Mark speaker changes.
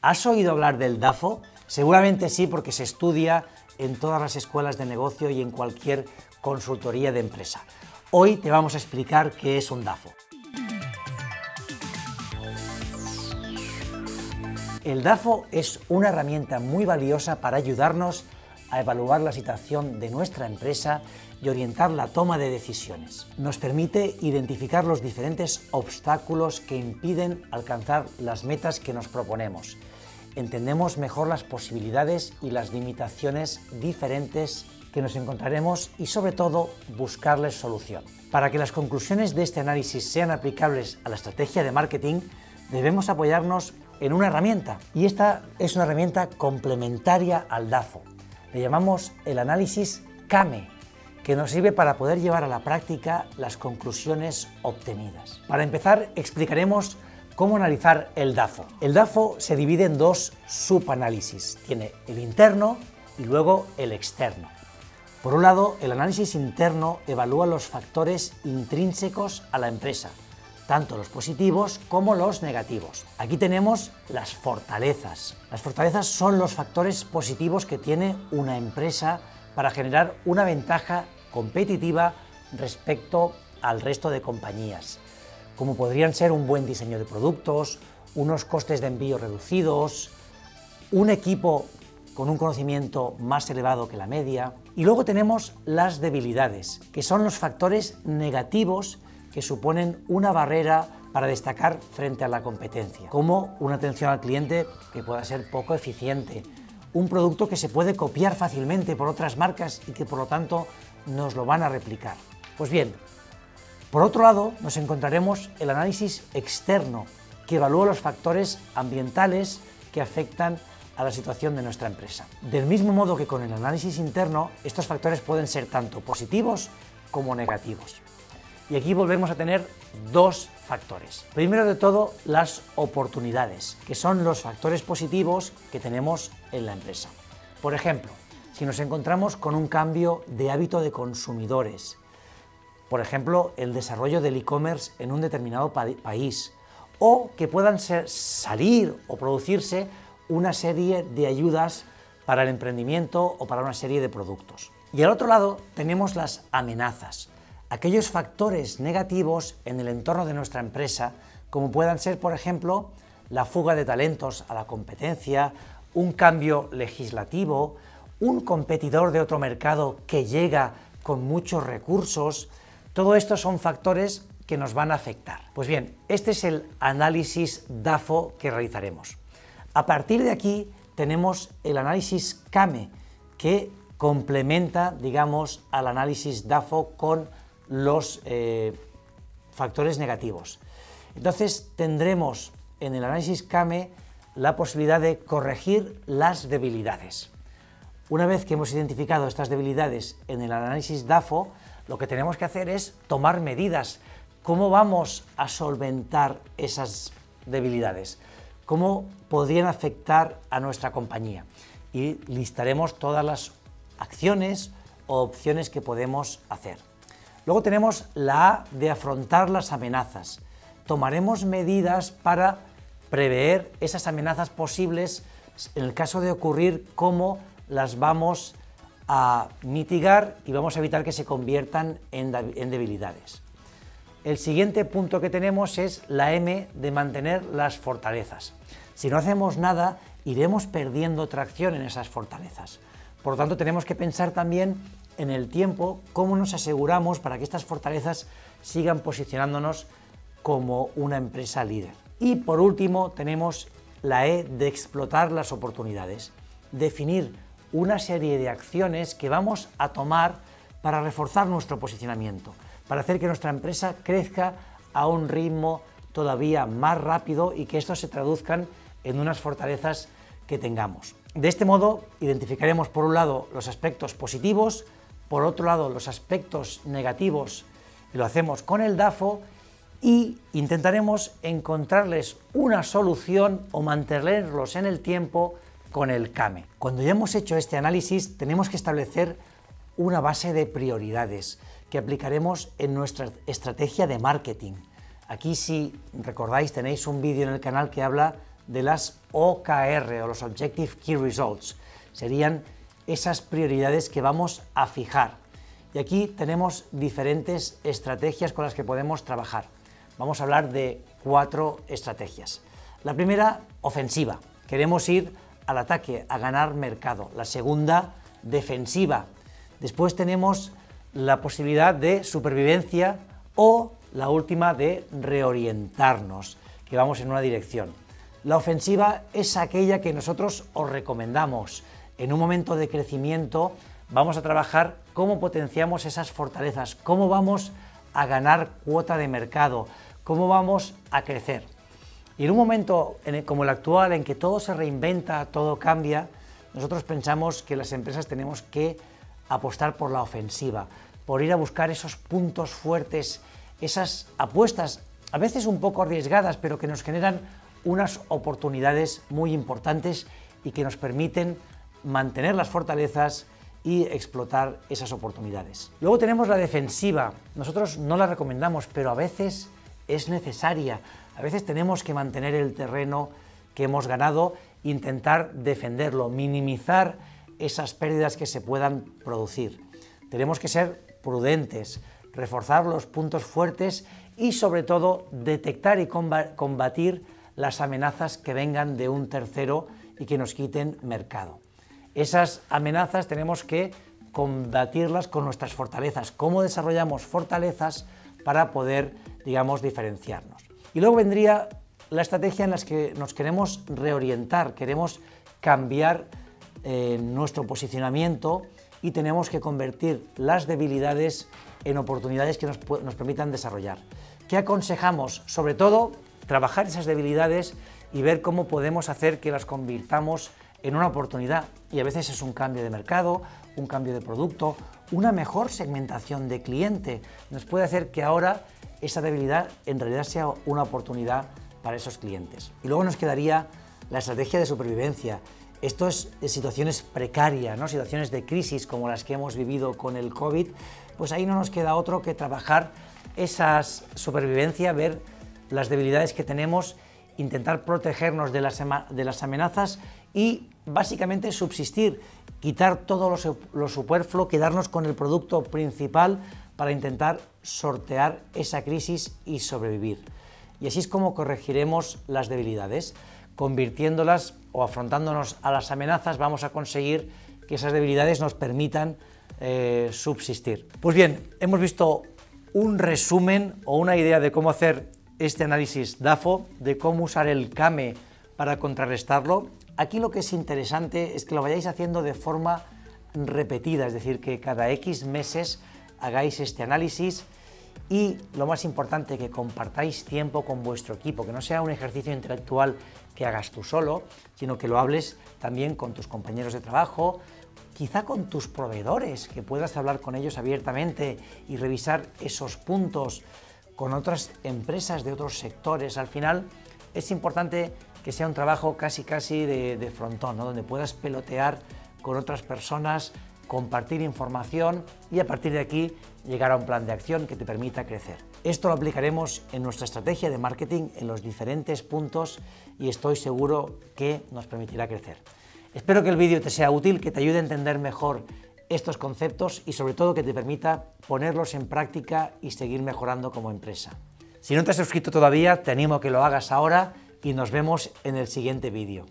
Speaker 1: ¿Has oído hablar del DAFO? Seguramente sí, porque se estudia en todas las escuelas de negocio y en cualquier consultoría de empresa. Hoy te vamos a explicar qué es un DAFO. El DAFO es una herramienta muy valiosa para ayudarnos a evaluar la situación de nuestra empresa y orientar la toma de decisiones. Nos permite identificar los diferentes obstáculos que impiden alcanzar las metas que nos proponemos. Entendemos mejor las posibilidades y las limitaciones diferentes que nos encontraremos y, sobre todo, buscarles solución. Para que las conclusiones de este análisis sean aplicables a la estrategia de marketing, debemos apoyarnos en una herramienta, y esta es una herramienta complementaria al DAFO. Le llamamos el análisis CAME, que nos sirve para poder llevar a la práctica las conclusiones obtenidas. Para empezar, explicaremos cómo analizar el DAFO. El DAFO se divide en dos subanálisis. Tiene el interno y luego el externo. Por un lado, el análisis interno evalúa los factores intrínsecos a la empresa, tanto los positivos como los negativos. Aquí tenemos las fortalezas. Las fortalezas son los factores positivos que tiene una empresa para generar una ventaja competitiva respecto al resto de compañías, como podrían ser un buen diseño de productos, unos costes de envío reducidos, un equipo con un conocimiento más elevado que la media. Y luego tenemos las debilidades, que son los factores negativos que suponen una barrera para destacar frente a la competencia, como una atención al cliente que pueda ser poco eficiente, un producto que se puede copiar fácilmente por otras marcas y que por lo tanto nos lo van a replicar. Pues bien, por otro lado nos encontraremos el análisis externo, que evalúa los factores ambientales que afectan a la situación de nuestra empresa. Del mismo modo que con el análisis interno, estos factores pueden ser tanto positivos como negativos. Y aquí volvemos a tener dos factores. Primero de todo, las oportunidades, que son los factores positivos que tenemos en la empresa. Por ejemplo, si nos encontramos con un cambio de hábito de consumidores, por ejemplo, el desarrollo del e-commerce en un determinado país, o que puedan salir o producirse una serie de ayudas para el emprendimiento o para una serie de productos. Y al otro lado tenemos las amenazas, aquellos factores negativos en el entorno de nuestra empresa, como puedan ser, por ejemplo, la fuga de talentos a la competencia, un cambio legislativo, un competidor de otro mercado que llega con muchos recursos. Todo esto son factores que nos van a afectar. Pues bien, este es el análisis DAFO que realizaremos. A partir de aquí tenemos el análisis CAME, que complementa, digamos, al análisis DAFO con los factores negativos. Entonces tendremos en el análisis CAME la posibilidad de corregir las debilidades. Una vez que hemos identificado estas debilidades en el análisis DAFO, lo que tenemos que hacer es tomar medidas. ¿Cómo vamos a solventar esas debilidades? ¿Cómo podrían afectar a nuestra compañía? Y listaremos todas las acciones o opciones que podemos hacer. Luego tenemos la A de afrontar las amenazas. Tomaremos medidas para prever esas amenazas posibles en el caso de ocurrir, cómo las vamos a mitigar y vamos a evitar que se conviertan en debilidades. El siguiente punto que tenemos es la M de mantener las fortalezas. Si no hacemos nada, iremos perdiendo tracción en esas fortalezas. Por lo tanto, tenemos que pensar también en el tiempo cómo nos aseguramos para que estas fortalezas sigan posicionándonos como una empresa líder. Y por último, tenemos la E de explotar las oportunidades. Definir una serie de acciones que vamos a tomar para reforzar nuestro posicionamiento, para hacer que nuestra empresa crezca a un ritmo todavía más rápido y que esto se traduzcan en unas fortalezas que tengamos. De este modo, identificaremos por un lado los aspectos positivos, por otro lado los aspectos negativos, y lo hacemos con el DAFO, y intentaremos encontrarles una solución o mantenerlos en el tiempo con el CAME. Cuando ya hemos hecho este análisis, tenemos que establecer una base de prioridades que aplicaremos en nuestra estrategia de marketing. Aquí, si recordáis, tenéis un vídeo en el canal que habla de las OKR o los Objective Key Results. Serían esas prioridades que vamos a fijar. Y aquí tenemos diferentes estrategias con las que podemos trabajar. Vamos a hablar de 4 estrategias. La primera, ofensiva. Queremos ir al ataque, a ganar mercado. La segunda, defensiva. Después tenemos la posibilidad de supervivencia o la última de reorientarnos, que vamos en una dirección. La ofensiva es aquella que nosotros os recomendamos. En un momento de crecimiento vamos a trabajar cómo potenciamos esas fortalezas, cómo vamos a ganar cuota de mercado, cómo vamos a crecer. Y en un momento como el actual, en que todo se reinventa, todo cambia, nosotros pensamos que las empresas tenemos que apostar por la ofensiva, por ir a buscar esos puntos fuertes, esas apuestas, a veces un poco arriesgadas, pero que nos generan unas oportunidades muy importantes y que nos permiten mantener las fortalezas y explotar esas oportunidades. Luego tenemos la defensiva. Nosotros no la recomendamos, pero a veces es necesaria. A veces tenemos que mantener el terreno que hemos ganado, intentar defenderlo, minimizar esas pérdidas que se puedan producir. Tenemos que ser prudentes, reforzar los puntos fuertes y sobre todo detectar y combatir las amenazas que vengan de un tercero y que nos quiten mercado. Esas amenazas tenemos que combatirlas con nuestras fortalezas. ¿Cómo desarrollamos fortalezas para poder, digamos, diferenciarnos? Y luego vendría la estrategia en la que nos queremos reorientar, queremos cambiar nuestro posicionamiento y tenemos que convertir las debilidades en oportunidades que nos permitan desarrollar. ¿Qué aconsejamos? Sobre todo, trabajar esas debilidades y ver cómo podemos hacer que las convirtamos en una oportunidad. Y a veces es un cambio de mercado, un cambio de producto, una mejor segmentación de cliente. Nos puede hacer que ahora esa debilidad en realidad sea una oportunidad para esos clientes. Y luego nos quedaría la estrategia de supervivencia. Esto es de situaciones precarias, ¿no? Situaciones de crisis como las que hemos vivido con el COVID, pues ahí no nos queda otro que trabajar esa supervivencia, ver las debilidades que tenemos, intentar protegernos de las amenazas y básicamente subsistir, quitar todo lo superfluo, quedarnos con el producto principal para intentar sortear esa crisis y sobrevivir. Y así es como corregiremos las debilidades. Convirtiéndolas o afrontándonos a las amenazas, vamos a conseguir que esas debilidades nos permitan subsistir. Pues bien, hemos visto un resumen o una idea de cómo hacer este análisis DAFO, de cómo usar el CAME para contrarrestarlo. Aquí lo que es interesante es que lo vayáis haciendo de forma repetida, es decir, que cada X meses hagáis este análisis y, lo más importante, que compartáis tiempo con vuestro equipo, que no sea un ejercicio intelectual que hagas tú solo, sino que lo hables también con tus compañeros de trabajo, quizá con tus proveedores, que puedas hablar con ellos abiertamente y revisar esos puntos con otras empresas de otros sectores. Al final es importante que sea un trabajo casi de frontón, ¿no? Donde puedas pelotear con otras personas, compartir información y a partir de aquí llegar a un plan de acción que te permita crecer. Esto lo aplicaremos en nuestra estrategia de marketing en los diferentes puntos y estoy seguro que nos permitirá crecer. Espero que el vídeo te sea útil, que te ayude a entender mejor estos conceptos y sobre todo que te permita ponerlos en práctica y seguir mejorando como empresa. Si no te has suscrito todavía, te animo a que lo hagas ahora y nos vemos en el siguiente vídeo.